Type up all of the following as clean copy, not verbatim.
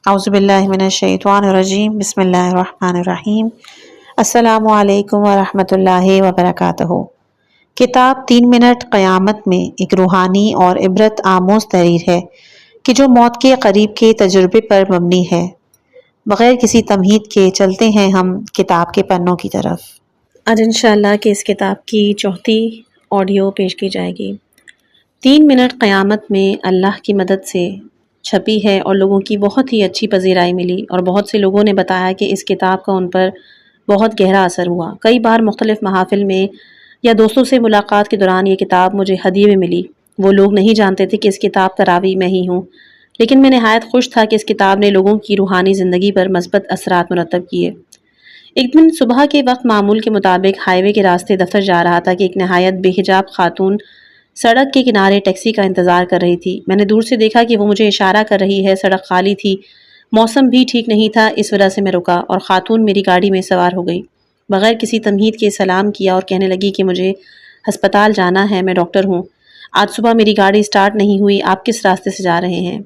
اعوذ باللہ من الشیطان الرجیم بسم اللہ الرحمن الرحیم السلام علیکم ورحمۃ اللہ وبرکاتہ۔ کتاب 3 منٹ قیامت میں ایک روحانی اور عبرت آموز تحریر ہے کہ جو موت کے قریب کے تجربے پر مبنی ہے۔ بغیر کسی تمہید کے چلتے ہیں ہم کتاب کے پنوں کی طرف۔ آج انشاءاللہ کہ اس کتاب کی چوتھی آڈیو پیش کی جائے گی۔ 3 منٹ قیامت میں اللہ کی مدد سے چھپی ہے اور لوگوں کی بہت ہی اچھی پذیرائی ملی اور بہت سے لوگوں نے بتایا کہ اس کتاب کا ان پر بہت گہرا اثر ہوا۔ کئی بار مختلف محافل میں یا دوستوں سے ملاقات کے دوران یہ کتاب مجھے ہدیے میں ملی۔ وہ لوگ نہیں جانتے تھے کہ اس کتاب کا راوی میں ہی ہوں، لیکن میں نہایت خوش تھا کہ اس کتاب نے لوگوں کی روحانی زندگی پر مثبت اثرات مرتب کیے۔ ایک دن صبح کے وقت معمول کے مطابق ہائی وے کے راستے دفتر جا رہا تھا کہ ایک نہایت بے حجاب خاتون سڑک کے کنارے ٹیکسی کا انتظار کر رہی تھی۔ میں نے دور سے دیکھا کہ وہ مجھے اشارہ کر رہی ہے۔ سڑک خالی تھی، موسم بھی ٹھیک نہیں تھا، اس وجہ سے میں رکا اور خاتون میری گاڑی میں سوار ہو گئی۔ بغیر کسی تمہید کے سلام کیا اور کہنے لگی کہ مجھے ہسپتال جانا ہے، میں ڈاکٹر ہوں۔ آج صبح میری گاڑی سٹارٹ نہیں ہوئی، آپ کس راستے سے جا رہے ہیں؟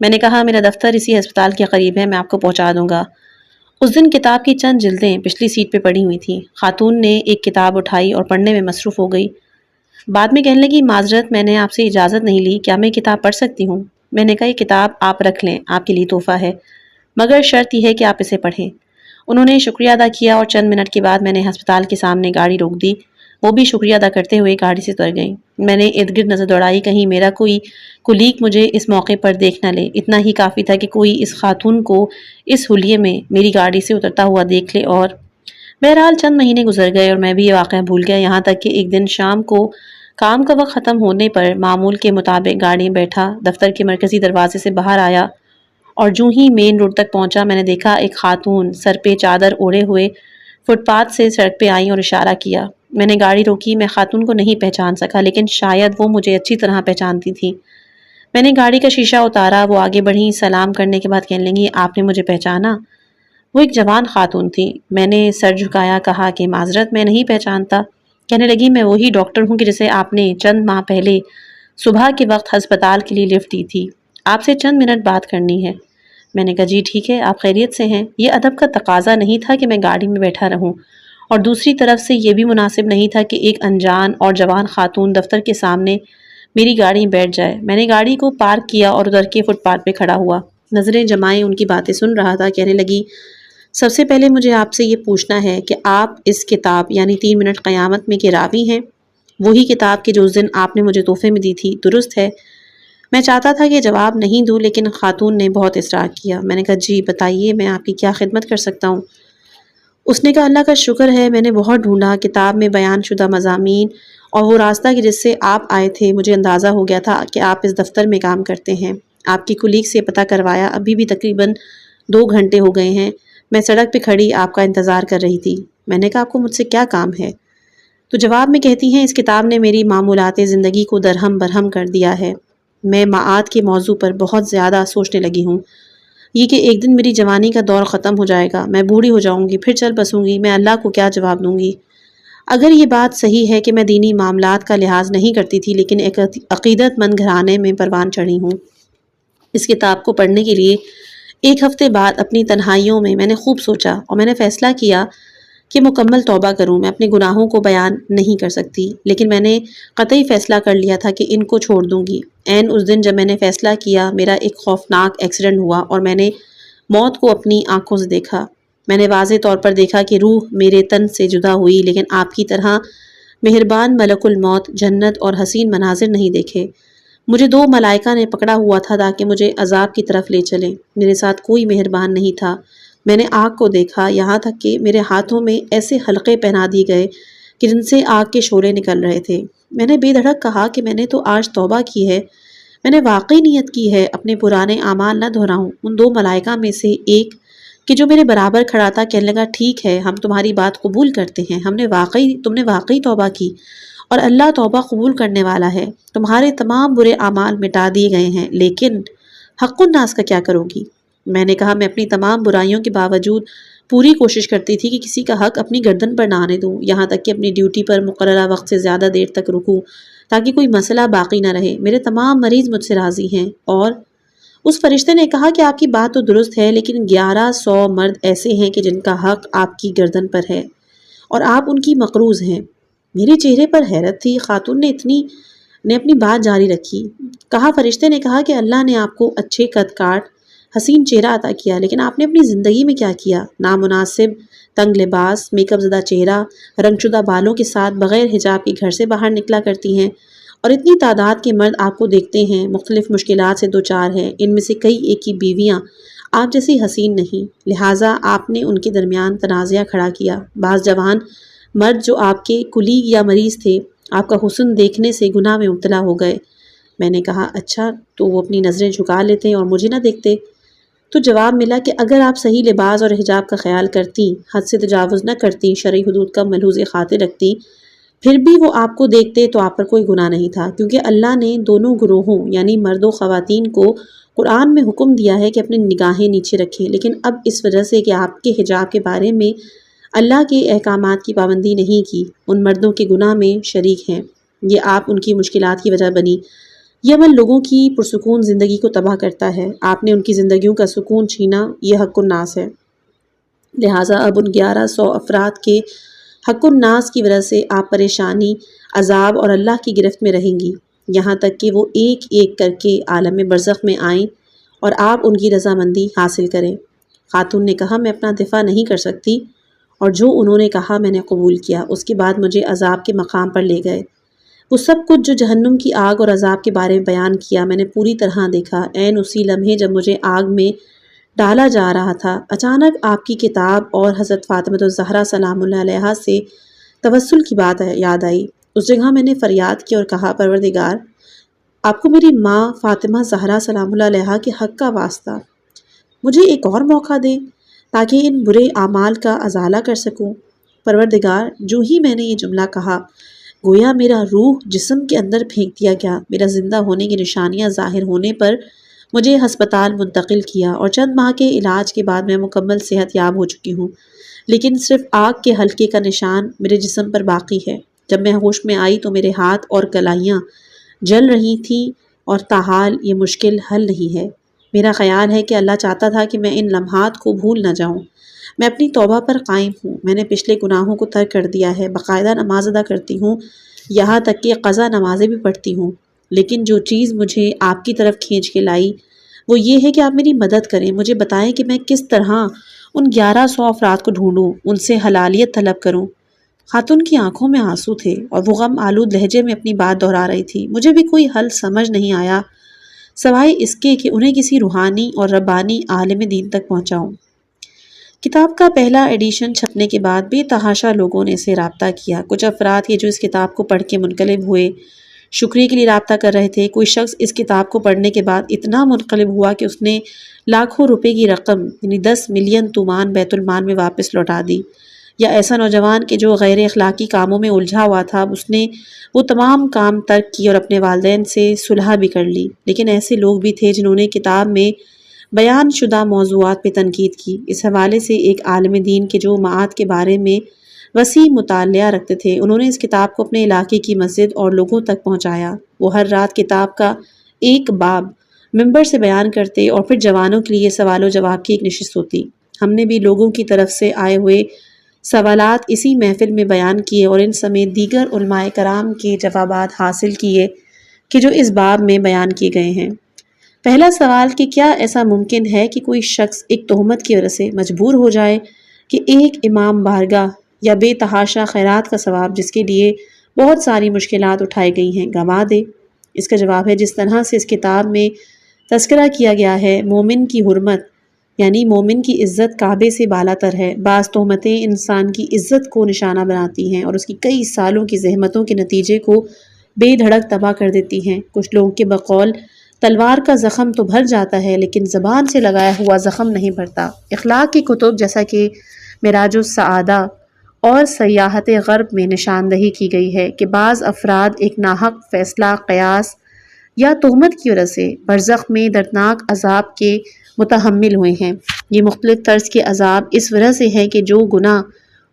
میں نے کہا میرا دفتر اسی ہسپتال کے قریب ہے، میں آپ کو پہنچا دوں گا۔ اس دن کتاب کی چند جلدیں پچھلی سیٹ پہ پڑی ہوئی تھیں۔ خاتون نے ایک کتاب اٹھائی اور پڑھنے میں مصروف ہو گئی۔ بعد میں کہنے لگی معذرت، میں نے آپ سے اجازت نہیں لی، کیا میں کتاب پڑھ سکتی ہوں؟ میں نے کہا یہ کتاب آپ رکھ لیں، آپ کے لیے تحفہ ہے، مگر شرط یہ ہے کہ آپ اسے پڑھیں۔ انہوں نے شکریہ ادا کیا اور چند منٹ کے بعد میں نے ہسپتال کے سامنے گاڑی روک دی۔ وہ بھی شکریہ ادا کرتے ہوئے گاڑی سے اتر گئیں۔ میں نے ارد گرد نظر دوڑائی، کہیں میرا کوئی کولیگ مجھے اس موقع پر دیکھ نہ لے۔ اتنا ہی کافی تھا کہ کوئی اس خاتون کو اس حلیے میں میری گاڑی سے اترتا ہوا دیکھ لے اور بہرحال چند مہینے گزر گئے اور میں بھی یہ واقعہ بھول گیا، یہاں تک کہ ایک دن شام کو کام کا وقت ختم ہونے پر معمول کے مطابق گاڑی میں بیٹھا دفتر کے مرکزی دروازے سے باہر آیا اور جو ہی مین روڈ تک پہنچا میں نے دیکھا ایک خاتون سر پہ چادر اوڑھے ہوئے فٹ پاتھ سے سڑک پہ آئی اور اشارہ کیا۔ میں نے گاڑی روکی، میں خاتون کو نہیں پہچان سکا لیکن شاید وہ مجھے اچھی طرح پہچانتی تھی۔ میں نے گاڑی کا شیشہ اتارا، وہ آگے بڑھی، سلام کرنے کے بعد کہنے لگی آپ نے مجھے پہچانا؟ وہ ایک جوان خاتون تھی۔ میں نے سر جھکایا، کہا کہ معذرت میں نہیں پہچانتا۔ کہنے لگی میں وہی ڈاکٹر ہوں کہ جسے آپ نے چند ماہ پہلے صبح کے وقت ہسپتال کے لیے لفٹ دی تھی، آپ سے چند منٹ بات کرنی ہے۔ میں نے کہا جی ٹھیک ہے، آپ خیریت سے ہیں؟ یہ ادب کا تقاضا نہیں تھا کہ میں گاڑی میں بیٹھا رہوں اور دوسری طرف سے یہ بھی مناسب نہیں تھا کہ ایک انجان اور جوان خاتون دفتر کے سامنے میری گاڑی میں بیٹھ جائے۔ میں نے گاڑی کو پارک کیا اور ادھر کے فٹ پاتھ پہ کھڑا ہوا، نظریں جمائے ان کی باتیں سن رہا تھا۔ کہنے لگی سب سے پہلے مجھے آپ سے یہ پوچھنا ہے کہ آپ اس کتاب یعنی 3 منٹ قیامت میں کے راوی ہیں؟ وہی کتاب کہ جو اس دن آپ نے مجھے تحفے میں دی تھی، درست ہے؟ میں چاہتا تھا کہ جواب نہیں دوں لیکن خاتون نے بہت اصرار کیا۔ میں نے کہا جی بتائیے، میں آپ کی کیا خدمت کر سکتا ہوں؟ اس نے کہا اللہ کا شکر ہے میں نے بہت ڈھونڈا، کتاب میں بیان شدہ مضامین اور وہ راستہ کہ جس سے آپ آئے تھے، مجھے اندازہ ہو گیا تھا کہ آپ اس دفتر میں کام کرتے ہیں۔ آپ کی کولیگ سے پتہ کروایا، ابھی بھی تقریباً 2 گھنٹے ہو گئے ہیں، میں سڑک پہ کھڑی آپ کا انتظار کر رہی تھی۔ میں نے کہا آپ کو مجھ سے کیا کام ہے؟ تو جواب میں کہتی ہیں اس کتاب نے میری معمولات زندگی کو درہم برہم کر دیا ہے۔ میں معاد کے موضوع پر بہت زیادہ سوچنے لگی ہوں، یہ کہ ایک دن میری جوانی کا دور ختم ہو جائے گا، میں بوڑھی ہو جاؤں گی، پھر چل بسوں گی، میں اللہ کو کیا جواب دوں گی؟ اگر یہ بات صحیح ہے کہ میں دینی معاملات کا لحاظ نہیں کرتی تھی لیکن ایک عقیدت مند گھرانے میں پروان چڑھی ہوں۔ اس کتاب کو پڑھنے کے لیے 1 ہفتے بعد اپنی تنہائیوں میں نے خوب سوچا اور میں نے فیصلہ کیا کہ مکمل توبہ کروں۔ میں اپنے گناہوں کو بیان نہیں کر سکتی لیکن میں نے قطعی فیصلہ کر لیا تھا کہ ان کو چھوڑ دوں گی۔ عین اس دن جب میں نے فیصلہ کیا، میرا ایک خوفناک ایکسیڈنٹ ہوا اور میں نے موت کو اپنی آنکھوں سے دیکھا۔ میں نے واضح طور پر دیکھا کہ روح میرے تن سے جدا ہوئی، لیکن آپ کی طرح مہربان ملک الموت، جنت اور حسین مناظر نہیں دیکھے۔ مجھے 2 ملائکہ نے پکڑا ہوا تھا تاکہ مجھے عذاب کی طرف لے چلیں۔ میرے ساتھ کوئی مہربان نہیں تھا۔ میں نے آگ کو دیکھا، یہاں تک کہ میرے ہاتھوں میں ایسے حلقے پہنا دیے گئے کہ جن سے آگ کے شعلے نکل رہے تھے۔ میں نے بے دھڑک کہا کہ میں نے تو آج توبہ کی ہے، میں نے واقعی نیت کی ہے اپنے پرانے اعمال نہ دہراؤں۔ ان 2 ملائکہ میں سے ایک کہ جو میرے برابر کھڑا تھا کہنے لگا ٹھیک ہے، ہم تمہاری بات قبول کرتے ہیں، تم نے واقعی توبہ کی اور اللہ توبہ قبول کرنے والا ہے، تمہارے تمام برے اعمال مٹا دیے گئے ہیں، لیکن حق الناس کا کیا کرو گی؟ میں نے کہا میں اپنی تمام برائیوں کے باوجود پوری کوشش کرتی تھی کہ کسی کا حق اپنی گردن پر نہ آنے دوں، یہاں تک کہ اپنی ڈیوٹی پر مقررہ وقت سے زیادہ دیر تک رکوں تاکہ کوئی مسئلہ باقی نہ رہے۔ میرے تمام مریض مجھ سے راضی ہیں اور اس فرشتے نے کہا کہ آپ کی بات تو درست ہے، لیکن 1100 مرد ایسے ہیں کہ جن کا حق آپ کی گردن پر ہے اور آپ ان کی مقروض ہیں۔ میرے چہرے پر حیرت تھی۔ خاتون نے اپنی بات جاری رکھی۔ فرشتے نے کہا کہ اللہ نے آپ کو اچھے قد کاٹ، حسین چہرہ عطا کیا، لیکن آپ نے اپنی زندگی میں کیا کیا؟ نامناسب تنگ لباس، میک اپ زدہ چہرہ، رنگ شدہ بالوں کے ساتھ بغیر حجاب کے گھر سے باہر نکلا کرتی ہیں، اور اتنی تعداد کے مرد آپ کو دیکھتے ہیں، مختلف مشکلات سے دوچار ہیں، ان میں سے کئی ایک کی بیویاں آپ جیسی حسین نہیں، لہٰذا آپ نے ان کے درمیان تنازعہ کھڑا کیا۔ بعض جوان مرد جو آپ کے کلیگ یا مریض تھے، آپ کا حسن دیکھنے سے گناہ میں مبتلا ہو گئے۔ میں نے کہا اچھا، تو وہ اپنی نظریں جھکا لیتے اور مجھے نہ دیکھتے؟ تو جواب ملا کہ اگر آپ صحیح لباس اور حجاب کا خیال کرتی، حد سے تجاوز نہ کرتی، شرعی حدود کا ملحوظ خاطر رکھتی، پھر بھی وہ آپ کو دیکھتے تو آپ پر کوئی گناہ نہیں تھا، کیونکہ اللہ نے دونوں گروہوں یعنی مرد و خواتین کو قرآن میں حکم دیا ہے کہ اپنی نگاہیں نیچے رکھیں، لیکن اب اس وجہ سے کہ آپ کے حجاب کے بارے میں اللہ کے احکامات کی پابندی نہیں کی، ان مردوں کے گناہ میں شریک ہیں۔ یہ آپ ان کی مشکلات کی وجہ بنی۔ یہ عمل لوگوں کی پرسکون زندگی کو تباہ کرتا ہے۔ آپ نے ان کی زندگیوں کا سکون چھینا، یہ حق الناس ہے۔ لہٰذا اب ان 1100 افراد کے حق الناس کی وجہ سے آپ پریشانی، عذاب اور اللہ کی گرفت میں رہیں گی، یہاں تک کہ وہ ایک ایک کر کے عالم برزخ میں آئیں اور آپ ان کی رضامندی حاصل کریں۔ خاتون نے کہا میں اپنا دفاع نہیں کر سکتی، اور جو انہوں نے کہا میں نے قبول کیا۔ اس کے بعد مجھے عذاب کے مقام پر لے گئے۔ وہ سب کچھ جو جہنم کی آگ اور عذاب کے بارے میں بیان کیا میں نے پوری طرح دیکھا۔ عین اسی لمحے جب مجھے آگ میں ڈالا جا رہا تھا، اچانک آپ کی کتاب اور حضرت فاطمہ الزہرا سلام اللہ علیہا سے توسل کی بات یاد آئی۔ اس جگہ میں نے فریاد کی اور کہا پروردگار، آپ کو میری ماں فاطمہ زہرا سلام اللہ علیہا کے حق کا واسطہ مجھے ایک اور موقع دے تاکہ ان برے اعمال کا ازالہ کر سکوں۔ پروردگار، جو ہی میں نے یہ جملہ کہا، گویا میرا روح جسم کے اندر پھینک دیا گیا۔ میرا زندہ ہونے کی نشانیاں ظاہر ہونے پر مجھے ہسپتال منتقل کیا، اور چند ماہ کے علاج کے بعد میں مکمل صحت یاب ہو چکی ہوں، لیکن صرف آگ کے حلقے کا نشان میرے جسم پر باقی ہے۔ جب میں ہوش میں آئی تو میرے ہاتھ اور کلائیاں جل رہی تھیں، اور تاحال یہ مشکل حل نہیں ہے۔ میرا خیال ہے کہ اللہ چاہتا تھا کہ میں ان لمحات کو بھول نہ جاؤں۔ میں اپنی توبہ پر قائم ہوں۔ میں نے پچھلے گناہوں کو ترک کر دیا ہے، باقاعدہ نماز ادا کرتی ہوں، یہاں تک کہ قضا نمازیں بھی پڑھتی ہوں، لیکن جو چیز مجھے آپ کی طرف کھینچ کے لائی وہ یہ ہے کہ آپ میری مدد کریں، مجھے بتائیں کہ میں کس طرح ان 1100 افراد کو ڈھونڈوں، ان سے حلالیت طلب کروں۔ خاتون کی آنکھوں میں آنسو تھے اور وہ غم آلود لہجے میں اپنی بات دہرا رہی تھی۔ مجھے بھی کوئی حل سمجھ نہیں آیا سوائے اس کے کہ انہیں کسی روحانی اور ربانی عالم دین تک پہنچاؤں۔ کتاب کا پہلا ایڈیشن چھپنے کے بعد بے تحاشا لوگوں نے اسے رابطہ کیا۔ کچھ افراد یہ جو اس کتاب کو پڑھ کے منقلب ہوئے، شکریہ کے لیے رابطہ کر رہے تھے۔ کوئی شخص اس کتاب کو پڑھنے کے بعد اتنا منقلب ہوا کہ اس نے لاکھوں روپے کی رقم یعنی 10 ملین تومان بیت المال میں واپس لوٹا دی۔ یا ایسا نوجوان کہ جو غیر اخلاقی کاموں میں الجھا ہوا تھا، اب اس نے وہ تمام کام ترک کی اور اپنے والدین سے صلح بھی کر لی۔ لیکن ایسے لوگ بھی تھے جنہوں نے کتاب میں بیان شدہ موضوعات پہ تنقید کی۔ اس حوالے سے ایک عالم دین کے جو معاد کے بارے میں وسیع مطالعہ رکھتے تھے، انہوں نے اس کتاب کو اپنے علاقے کی مسجد اور لوگوں تک پہنچایا۔ وہ ہر رات کتاب کا ایک باب ممبر سے بیان کرتے اور پھر جوانوں کے لیے سوال و جواب کی ایک نشست ہوتی۔ ہم نے بھی لوگوں کی طرف سے آئے ہوئے سوالات اسی محفل میں بیان کیے اور ان سمیت دیگر علماء کرام کے جوابات حاصل کیے کہ جو اس باب میں بیان کیے گئے ہیں۔ پہلا سوال کہ کیا ایسا ممکن ہے کہ کوئی شخص ایک تہمت کی وجہ سے مجبور ہو جائے کہ ایک امام بارگاہ یا بے تحاشا خیرات کا ثواب جس کے لیے بہت ساری مشکلات اٹھائی گئی ہیں گنوا دے؟ اس کا جواب ہے، جس طرح سے اس کتاب میں تذکرہ کیا گیا ہے، مومن کی حرمت یعنی مومن کی عزت کعبے سے بالا تر ہے۔ بعض تہمتیں انسان کی عزت کو نشانہ بناتی ہیں اور اس کی کئی سالوں کی زحمتوں کے نتیجے کو بے دھڑک تباہ کر دیتی ہیں۔ کچھ لوگوں کے بقول تلوار کا زخم تو بھر جاتا ہے لیکن زبان سے لگایا ہوا زخم نہیں بھرتا۔ اخلاق کی کتب جیسا کہ معراج السعادہ اور سیاحت غرب میں نشاندہی کی گئی ہے کہ بعض افراد ایک ناحق فیصلہ، قیاس یا تہمت کی وجہ سے برزخ میں دردناک عذاب کے متحمل ہوئے ہیں۔ یہ مختلف طرز کے عذاب اس وجہ سے ہے کہ جو گناہ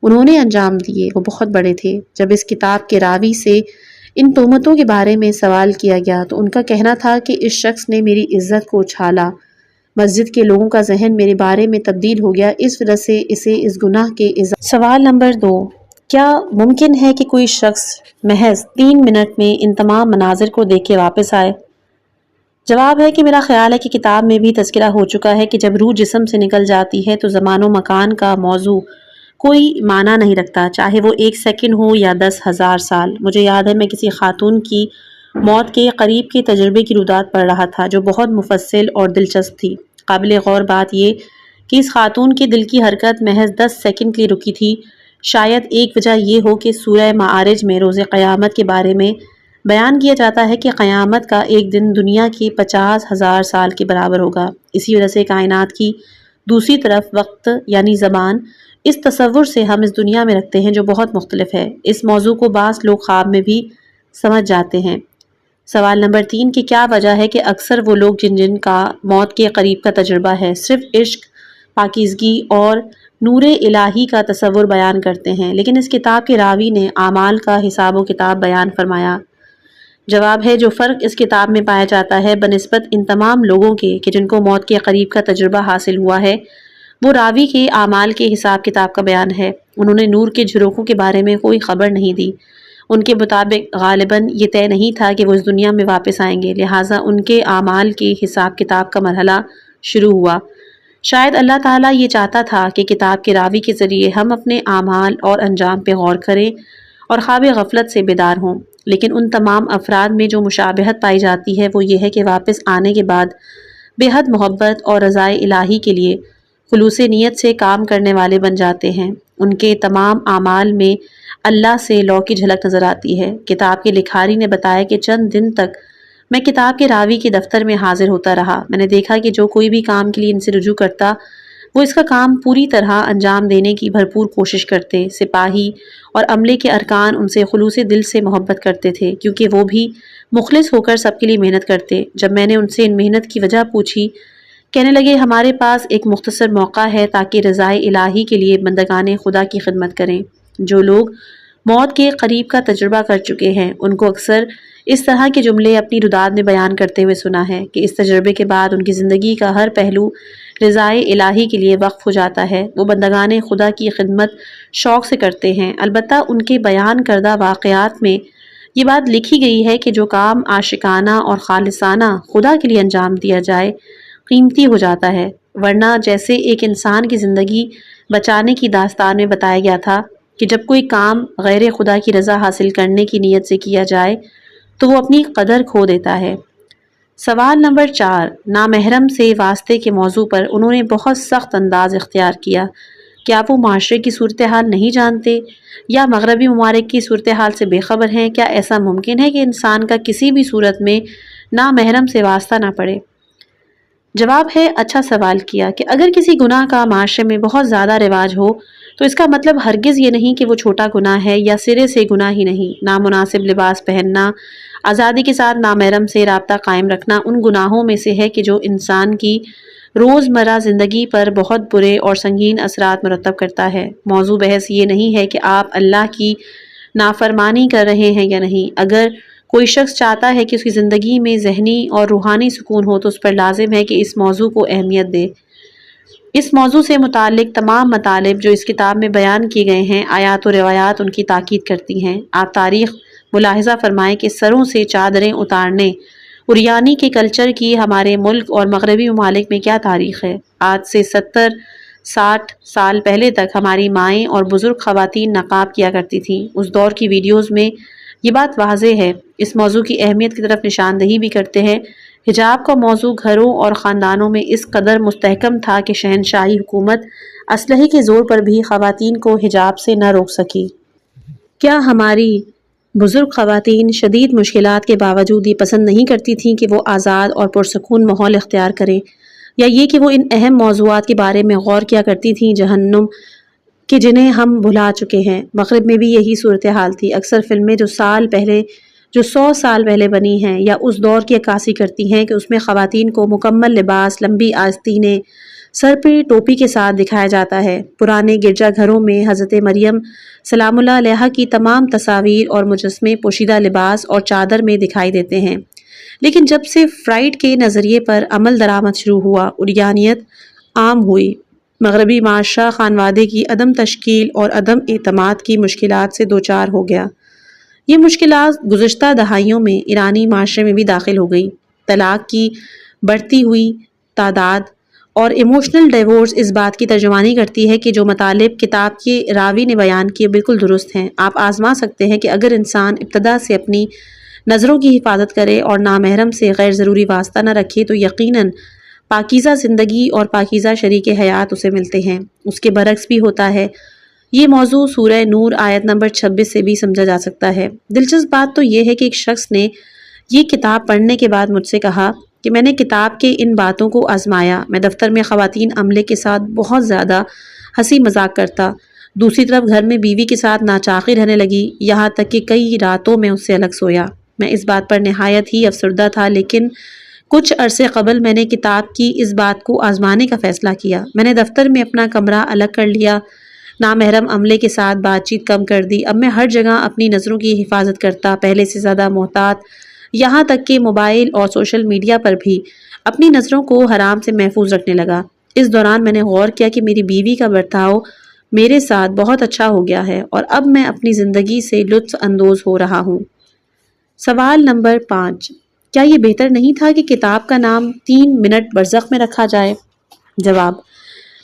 انہوں نے انجام دیے وہ بہت بڑے تھے۔ جب اس کتاب کے راوی سے ان تہمتوں کے بارے میں سوال کیا گیا تو ان کا کہنا تھا کہ اس شخص نے میری عزت کو اچھالا، مسجد کے لوگوں کا ذہن میرے بارے میں تبدیل ہو گیا، اس وجہ سے اسے اس گناہ کے سوال نمبر 2، کیا ممکن ہے کہ کوئی شخص محض 3 منٹ میں ان تمام مناظر کو دیکھ کے واپس آئے؟ جواب ہے کہ میرا خیال ہے کہ کتاب میں بھی تذکرہ ہو چکا ہے کہ جب روح جسم سے نکل جاتی ہے تو زمان و مکان کا موضوع کوئی معنی نہیں رکھتا، چاہے وہ 1 سیکنڈ ہو یا 10,000 سال۔ مجھے یاد ہے میں کسی خاتون کی موت کے قریب کے تجربے کی رودات پڑھ رہا تھا جو بہت مفصل اور دلچسپ تھی۔ قابل غور بات یہ کہ اس خاتون کے دل کی حرکت محض 10 سیکنڈ کے لیے رکی تھی۔ شاید ایک وجہ یہ ہو کہ سورہ معارج میں روز قیامت کے بارے میں بیان کیا جاتا ہے کہ قیامت کا ایک دن دنیا کے 50,000 سال کے برابر ہوگا۔ اسی وجہ سے کائنات کی دوسری طرف وقت یعنی زبان اس تصور سے ہم اس دنیا میں رکھتے ہیں جو بہت مختلف ہے۔ اس موضوع کو بعض لوگ خواب میں بھی سمجھ جاتے ہیں۔ سوال نمبر 3 کہ کیا وجہ ہے کہ اکثر وہ لوگ جن کا موت کے قریب کا تجربہ ہے صرف عشق، پاکیزگی اور نور الہی کا تصور بیان کرتے ہیں، لیکن اس کتاب کے راوی نے اعمال کا حساب و کتاب بیان فرمایا؟ جواب ہے جو فرق اس کتاب میں پایا جاتا ہے بنسبت ان تمام لوگوں کے کہ جن کو موت کے قریب کا تجربہ حاصل ہوا ہے، وہ راوی کے اعمال کے حساب کتاب کا بیان ہے۔ انہوں نے نور کے جھروکوں کے بارے میں کوئی خبر نہیں دی۔ ان کے مطابق غالباً یہ طے نہیں تھا کہ وہ اس دنیا میں واپس آئیں گے، لہٰذا ان کے اعمال کے حساب کتاب کا مرحلہ شروع ہوا۔ شاید اللہ تعالیٰ یہ چاہتا تھا کہ کتاب کے راوی کے ذریعے ہم اپنے اعمال اور انجام پہ غور کریں اور خواب غفلت سے بیدار ہوں، لیکن ان تمام افراد میں جو مشابہت پائی جاتی ہے وہ یہ ہے کہ واپس آنے کے بعد بے حد محبت اور رضائے الہی کے لیے خلوص نیت سے کام کرنے والے بن جاتے ہیں۔ ان کے تمام اعمال میں اللہ سے لو کی جھلک نظر آتی ہے۔ کتاب کے لکھاری نے بتایا کہ چند دن تک میں کتاب کے راوی کے دفتر میں حاضر ہوتا رہا۔ میں نے دیکھا کہ جو کوئی بھی کام کے لیے ان سے رجوع کرتا وہ اس کا کام پوری طرح انجام دینے کی بھرپور کوشش کرتے۔ سپاہی اور عملے کے ارکان ان سے خلوص دل سے محبت کرتے تھے کیونکہ وہ بھی مخلص ہو کر سب کے لیے محنت کرتے۔ جب میں نے ان سے ان محنت کی وجہ پوچھی، کہنے لگے ہمارے پاس ایک مختصر موقع ہے تاکہ رضائے الہی کے لیے بندگان خدا کی خدمت کریں۔ جو لوگ موت کے قریب کا تجربہ کر چکے ہیں ان کو اکثر اس طرح کے جملے اپنی رداد میں بیان کرتے ہوئے سنا ہے کہ اس تجربے کے بعد ان کی زندگی کا ہر پہلو رضائے الہی کے لیے وقف ہو جاتا ہے۔ وہ بندگان خدا کی خدمت شوق سے کرتے ہیں۔ البتہ ان کے بیان کردہ واقعات میں یہ بات لکھی گئی ہے کہ جو کام عاشقانہ اور خالصانہ خدا کے لیے انجام دیا جائے قیمتی ہو جاتا ہے، ورنہ جیسے ایک انسان کی زندگی بچانے کی داستان میں بتایا گیا تھا کہ جب کوئی کام غیر خدا کی رضا حاصل کرنے کی نیت سے کیا جائے تو وہ اپنی قدر کھو دیتا ہے۔ سوال نمبر 4 نامحرم سے واسطے کے موضوع پر انہوں نے بہت سخت انداز اختیار کیا۔ کیا وہ معاشرے کی صورتحال نہیں جانتے یا مغربی ممالک کی صورتحال سے بے خبر ہیں؟ کیا ایسا ممکن ہے کہ انسان کا کسی بھی صورت میں نامحرم سے واسطہ نہ پڑے؟ جواب ہے اچھا سوال کیا کہ اگر کسی گناہ کا معاشرے میں بہت زیادہ رواج ہو تو اس کا مطلب ہرگز یہ نہیں کہ وہ چھوٹا گناہ ہے یا سرے سے گناہ ہی نہیں۔ نامناسب لباس پہننا، آزادی کے ساتھ نامحرم سے رابطہ قائم رکھنا ان گناہوں میں سے ہے کہ جو انسان کی روزمرہ زندگی پر بہت برے اور سنگین اثرات مرتب کرتا ہے۔ موضوع بحث یہ نہیں ہے کہ آپ اللہ کی نافرمانی کر رہے ہیں یا نہیں۔ اگر کوئی شخص چاہتا ہے کہ اس کی زندگی میں ذہنی اور روحانی سکون ہو تو اس پر لازم ہے کہ اس موضوع کو اہمیت دے۔ اس موضوع سے متعلق تمام مطالب جو اس کتاب میں بیان کیے گئے ہیں، آیات و روایات ان کی تاکید کرتی ہیں۔ آپ تاریخ ملاحظہ فرمائیں کہ سروں سے چادریں اتارنے اریانی کے کلچر کی ہمارے ملک اور مغربی ممالک میں کیا تاریخ ہے۔ آج سے 70-60 سال پہلے تک ہماری مائیں اور بزرگ خواتین نقاب کیا کرتی تھیں۔ اس دور کی ویڈیوز میں یہ بات واضح ہے۔ اس موضوع کی اہمیت کی طرف نشاندہی بھی کرتے ہیں۔ حجاب کا موضوع گھروں اور خاندانوں میں اس قدر مستحکم تھا کہ شہنشاہی حکومت اسلحے کے زور پر بھی خواتین کو حجاب سے نہ روک سکی۔ کیا ہماری بزرگ خواتین شدید مشکلات کے باوجود یہ پسند نہیں کرتی تھیں کہ وہ آزاد اور پرسکون ماحول اختیار کریں، یا یہ کہ وہ ان اہم موضوعات کے بارے میں غور کیا کرتی تھیں جہنم کہ جنہیں ہم بھلا چکے ہیں؟ مغرب میں بھی یہی صورتحال تھی۔ اکثر فلمیں جو 100 سال پہلے بنی ہیں یا اس دور کی عکاسی کرتی ہیں کہ اس میں خواتین کو مکمل لباس، لمبی آستینیں، سر پہ ٹوپی کے ساتھ دکھایا جاتا ہے۔ پرانے گرجا گھروں میں حضرت مریم سلام اللہ علیہا کی تمام تصاویر اور مجسمے پوشیدہ لباس اور چادر میں دکھائی دیتے ہیں، لیکن جب سے فرائڈ کے نظریے پر عمل درآمد شروع ہوا، عریانیت عام ہوئی۔ مغربی معاشرہ خانوادے کی عدم تشکیل اور عدم اعتماد کی مشکلات سے دوچار ہو گیا۔ یہ مشکلات گزشتہ دہائیوں میں ایرانی معاشرے میں بھی داخل ہو گئی۔ طلاق کی بڑھتی ہوئی تعداد اور ایموشنل ڈیورس اس بات کی ترجمانی کرتی ہے کہ جو مطالب کتاب کے راوی نے بیان کیے بالکل درست ہیں۔ آپ آزما سکتے ہیں کہ اگر انسان ابتدا سے اپنی نظروں کی حفاظت کرے اور نامحرم سے غیر ضروری واسطہ نہ رکھے تو یقیناً پاکیزہ زندگی اور پاکیزہ شریک حیات اسے ملتے ہیں۔ اس کے برعکس بھی ہوتا ہے۔ یہ موضوع سورہ نور آیت نمبر 26 سے بھی سمجھا جا سکتا ہے۔ دلچسپ بات تو یہ ہے کہ ایک شخص نے یہ کتاب پڑھنے کے بعد مجھ سے کہا کہ میں نے کتاب کے ان باتوں کو آزمایا۔ میں دفتر میں خواتین عملے کے ساتھ بہت زیادہ ہنسی مذاق کرتا، دوسری طرف گھر میں بیوی کے ساتھ ناچاقی رہنے لگی، یہاں تک کہ کئی راتوں میں اس سے الگ سویا۔ میں اس بات پر نہایت ہی افسردہ تھا، لیکن کچھ عرصے قبل میں نے کتاب کی اس بات کو آزمانے کا فیصلہ کیا۔ میں نے دفتر میں اپنا کمرہ الگ کر لیا، نامحرم عملے کے ساتھ بات چیت کم کر دی۔ اب میں ہر جگہ اپنی نظروں کی حفاظت کرتا، پہلے سے زیادہ محتاط، یہاں تک کہ موبائل اور سوشل میڈیا پر بھی اپنی نظروں کو حرام سے محفوظ رکھنے لگا۔ اس دوران میں نے غور کیا کہ میری بیوی کا برتاؤ میرے ساتھ بہت اچھا ہو گیا ہے اور اب میں اپنی زندگی سے لطف اندوز ہو رہا ہوں۔ سوال نمبر 5، کیا یہ بہتر نہیں تھا کہ کتاب کا نام 3 منٹ برزخ میں رکھا جائے؟ جواب: